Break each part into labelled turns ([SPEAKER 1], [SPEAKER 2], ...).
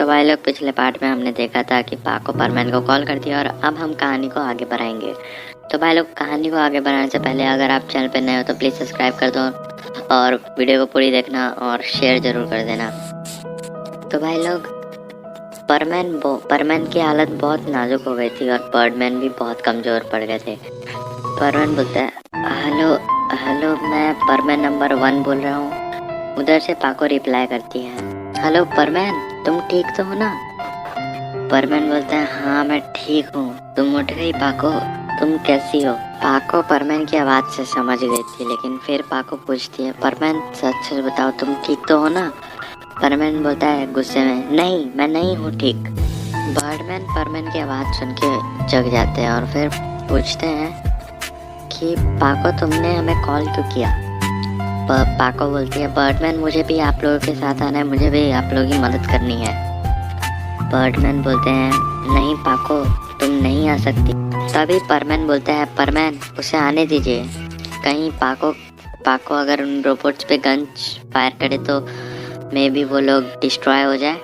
[SPEAKER 1] तो भाई लोग पिछले पार्ट में हमने देखा था कि पाको परमैन को कॉल कर दिया और अब हम कहानी को आगे बढ़ाएंगे। तो भाई लोग कहानी को आगे बढ़ाने से पहले अगर आप चैनल पे नए हो तो प्लीज़ सब्सक्राइब कर दो और वीडियो को पूरी देखना और शेयर ज़रूर कर देना। तो भाई लोग परमैन की हालत बहुत नाजुक हो गई थी और बर्डमैन भी बहुत कमज़ोर पड़ गए थे। परमैन बोलता है हेलो मैं परमैन नंबर 1 बोल रहा हूँ। उधर से पाको रिप्लाई करती है, हेलो परमैन तुम ठीक तो हो ना? परमैन बोलता है हाँ मैं ठीक हूँ। तुम उठ गई पाको, तुम कैसी हो? पाको परमैन की आवाज़ से समझ गई थी, लेकिन फिर पाको पूछती है परमैन सच बताओ तुम ठीक तो हो ना? परमैन बोलता है गुस्से में, नहीं मैं नहीं हूँ ठीक। बर्डमैन परमैन की आवाज़ सुन के जग जाते हैं और फिर पूछते हैं कि पाको तुमने हमें कॉल क्यों किया? पाको बोलती है बर्डमैन मुझे भी आप लोगों के साथ आना है, मुझे भी आप लोगों की मदद करनी है। बर्डमैन बोलते हैं नहीं पाको तुम नहीं आ सकती। तभी परमैन बोलता है परमैन उसे आने दीजिए, कहीं पाको अगर उन रोबोट्स पे गन फायर करे तो मे भी वो लोग डिस्ट्रॉय हो जाए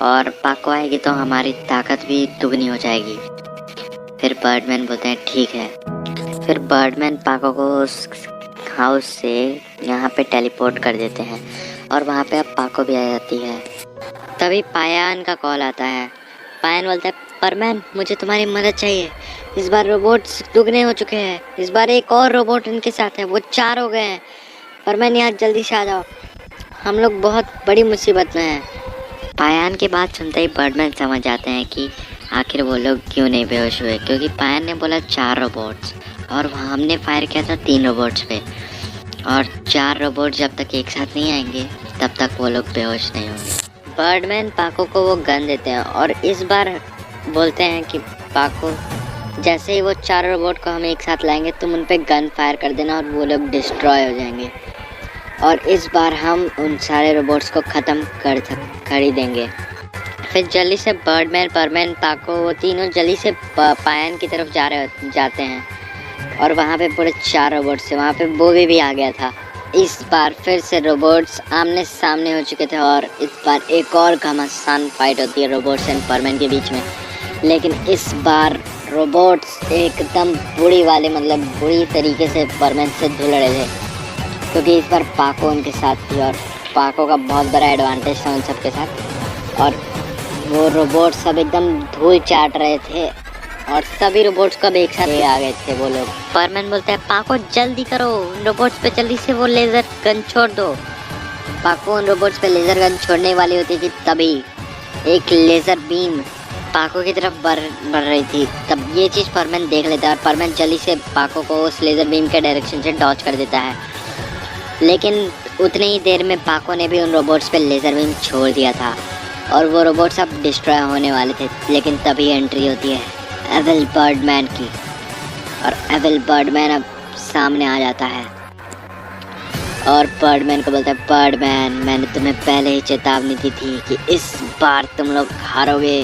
[SPEAKER 1] और पाको आएगी तो हमारी ताकत भी दुगनी हो जाएगी। फिर बर्डमैन बोलते हैं ठीक है। फिर बर्डमैन पाको को उस हाउस से यहाँ पे टेलीपोर्ट कर देते हैं और वहाँ पे अब पाको भी आ जाती है। तभी पायान का कॉल आता है। पायान बोलता है परमैन मुझे तुम्हारी मदद चाहिए, इस बार रोबोट्स दुगने हो चुके हैं, इस बार एक और रोबोट इनके साथ है, वो 4 हो गए हैं। परमैन यहाँ जल्दी से आ जाओ, हम लोग बहुत बड़ी मुसीबत में हैं। पायान की बात सुनते ही बर्डमैन समझ जाते हैं कि आखिर वो लोग क्यों नहीं बेहोश हुए, क्योंकि पायान ने बोला 4 रोबोट्स और हमने फायर किया था 3 रोबोट्स पे, और 4 रोबोट जब तक एक साथ नहीं आएंगे तब तक वो लोग बेहोश नहीं होंगे। बर्डमैन पाको को वो गन देते हैं और इस बार बोलते हैं कि पाको जैसे ही वो 4 रोबोट को हम एक साथ लाएंगे तुम उन पे गन फायर कर देना और वो लोग डिस्ट्रॉय हो जाएंगे और इस बार हम उन सारे रोबोट्स को ख़त्म कर ही देंगे। फिर जल्दी से बर्डमैन परमैन पाको वो तीनों जल्दी से पायन की तरफ जाते हैं और वहाँ पे पूरे 4 रोबोट्स थे। वहाँ पे बोबी भी आ गया था। इस बार फिर से रोबोट्स आमने सामने हो चुके थे और इस बार एक और घमासान फाइट होती है रोबोट्स एंड परमैन के बीच में। लेकिन इस बार रोबोट्स एकदम बुरी तरीके से परमैन से धुल रहे थे, क्योंकि इस बार पाको उनके साथ थी और पाको का बहुत बड़ा एडवांटेज था उन सबके साथ और वो रोबोट सब एकदम धूल चाट रहे थे और सभी रोबोट्स कब एक साथ आ गए थे वो लोग। परमैन बोलता है पाको जल्दी करो, उन रोबोट्स पे जल्दी से वो लेज़र गन छोड़ दो। पाको उन रोबोट्स पे लेज़र गन छोड़ने वाली होती थी, तभी एक लेज़र बीम पाको की तरफ बढ़ रही थी। तब ये चीज़ परमैन देख लेता है और परमैन जल्दी से पाको को उस लेज़र बीम के डायरेक्शन से डॉच कर देता है। लेकिन उतनी ही देर में पाको ने भी उन रोबोट्स पे लेज़र बीम छोड़ दिया था और वो रोबोट्स अब डिस्ट्रॉय होने वाले थे। लेकिन तभी एंट्री होती है एविल बर्डमैन की और एविल बर्डमैन अब सामने आ जाता है और बर्डमैन को बोलता है बर्डमैन मैंने तुम्हें पहले ही चेतावनी दी थी कि इस बार तुम लोग हारोगे।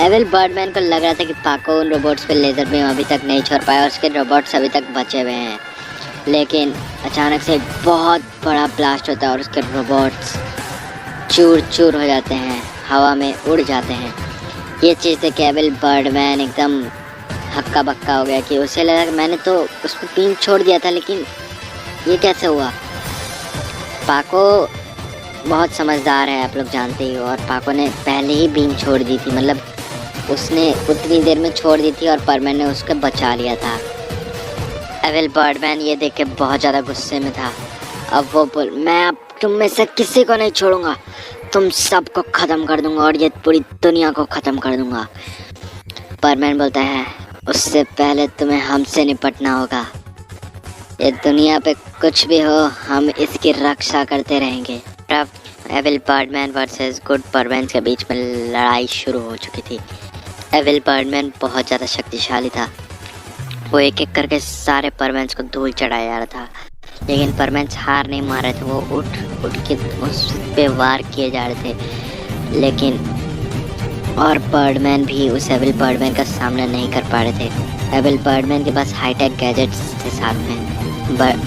[SPEAKER 1] एविल बर्डमैन को लग रहा था कि पाको उन रोबोट्स पे लेज़र बीम अभी तक नहीं छोड़ पाया और उसके रोबोट्स अभी तक बचे हुए हैं। लेकिन अचानक से बहुत बड़ा ब्लास्ट होता है और उसके रोबोट्स चूर चूर हो जाते हैं, हवा में उड़ जाते हैं। ये चीज़ देख के एविल बर्डमैन एकदम हक्का बक्का हो गया कि उसे लगा कि मैंने तो उस पर बीम छोड़ दिया था, लेकिन ये कैसे हुआ। पाको बहुत समझदार है आप लोग जानते ही हो और पाको ने पहले ही बीम छोड़ दी थी, मतलब उसने उतनी देर में छोड़ दी थी और परमैन ने उसको बचा लिया था। एविल बर्डमैन ये देख के बहुत ज़्यादा गुस्से में था। अब वो बोल मैं अब तुम में से किसी को नहीं छोड़ूंगा, तुम सबको ख़त्म कर दूंगा और ये पूरी दुनिया को ख़त्म कर दूंगा। परमैन बोलता है उससे पहले तुम्हें हमसे निपटना होगा, ये दुनिया पे कुछ भी हो हम इसकी रक्षा करते रहेंगे। अब एविल बर्डमैन वर्सेस गुड परमैन के बीच में लड़ाई शुरू हो चुकी थी। एविल बर्डमैन बहुत ज़्यादा शक्तिशाली था, वो एक एक करके सारे परमैन्स को धूल चढ़ाया जा रहा था, लेकिन परमैन्स हार नहीं मार रहे थे। वो उठ के उस पे वार किए जा रहे थे, लेकिन और बर्डमैन भी उस एविल बर्डमैन का सामना नहीं कर पा रहे थे। एविल बर्डमैन के पास हाईटेक गैजेट्स थे साथ में,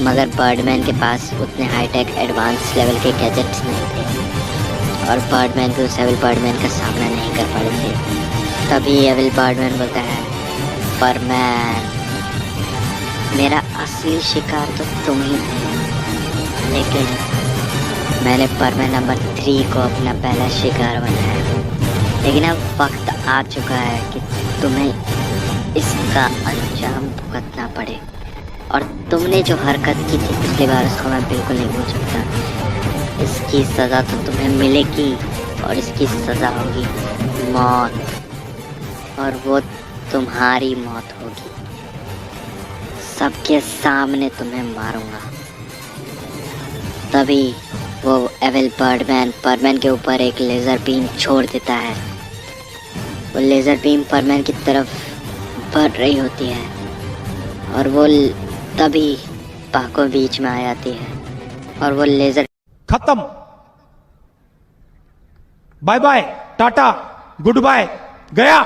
[SPEAKER 1] मगर बर्डमैन के पास उतने हाईटेक एडवांस लेवल के गैजेट्स नहीं थे और बर्डमैन भी उस एविल बर्डमैन का सामना नहीं कर पा रहे थे। तभी एविल बर्डमैन बोलता है, परमैन, मेरा असली शिकार तो तुम ही थे, लेकिन मैंने परमैन नंबर 3 को अपना पहला शिकार बनाया। लेकिन अब वक्त आ चुका है कि तुम्हें इसका अंजाम भुगतना पड़े। और तुमने जो हरकत की थी पिछली बार, उसको मैं बिल्कुल नहीं भूल सकता। इसकी सज़ा तो तुम्हें मिलेगी, और इसकी सज़ा होगी मौत, और वो तुम्हारी मौत होगी। सबके सामने तुम्हें मारूंगा। तभी वो एविल बर्डमैन परमैन के ऊपर एक लेज़र बीम छोड़ देता है। वो लेज़र बीम परमैन की तरफ बढ़ रही होती है, और वो तभी पाको बीच में आ जाती है, और वो लेज़र
[SPEAKER 2] खत्म। Bye bye, ta-ta, goodbye, गया।